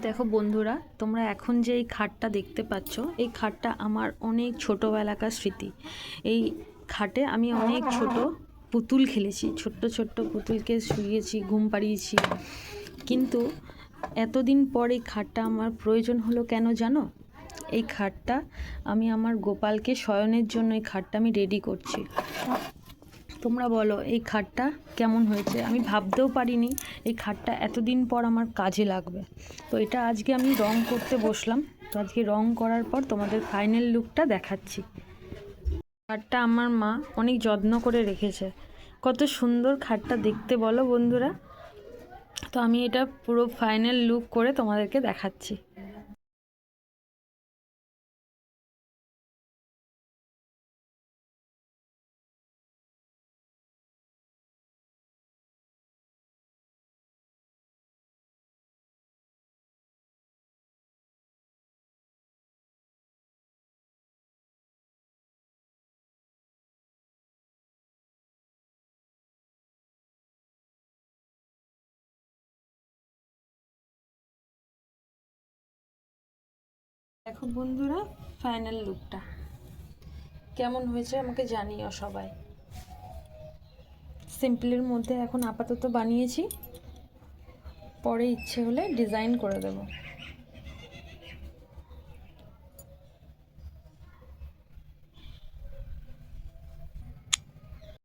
দেখো বন্ধুরা, তোমরা এখন যে এই খাটটা দেখতে পাচ্ছ, এই খাটটা আমার অনেক ছোটোবেলাকার স্মৃতি। এই খাটে আমি অনেক ছোট পুতুল খেলেছি, ছোট্ট ছোট্ট পুতুলকে শুইয়েছি, ঘুম পাড়িয়েছি। কিন্তু এতদিন পর এই খাটটা আমার প্রয়োজন হলো কেন জানো? এই খাটটা আমি আমার গোপালকে শয়নের জন্য এই খাটটা আমি রেডি করছি। তোমরা বলো এই খাটটা কেমন হয়েছে? আমি ভাবতেও পারিনি এই খাটটা এতদিন পর আমার কাজে লাগবে। তো এটা আজকে আমি রং করতে বসলাম। তো আজকে রং করার পর তোমাদের ফাইনাল লুকটা দেখাচ্ছি। খাটটা আমার মা অনেক যত্ন করে রেখেছে। কত সুন্দর খাটটা দেখতে বলো বন্ধুরা। তো আমি এটা পুরো ফাইনাল লুক করে তোমাদেরকে দেখাচ্ছি। দেখো বন্ধুরা, ফাইনাল লুকটা কেমন হয়েছে আমাকে জানিও সবাই। সিম্পলের মধ্যে এখন আপাতত বানিয়েছি, পরে ইচ্ছে হলে ডিজাইন করে দেবো।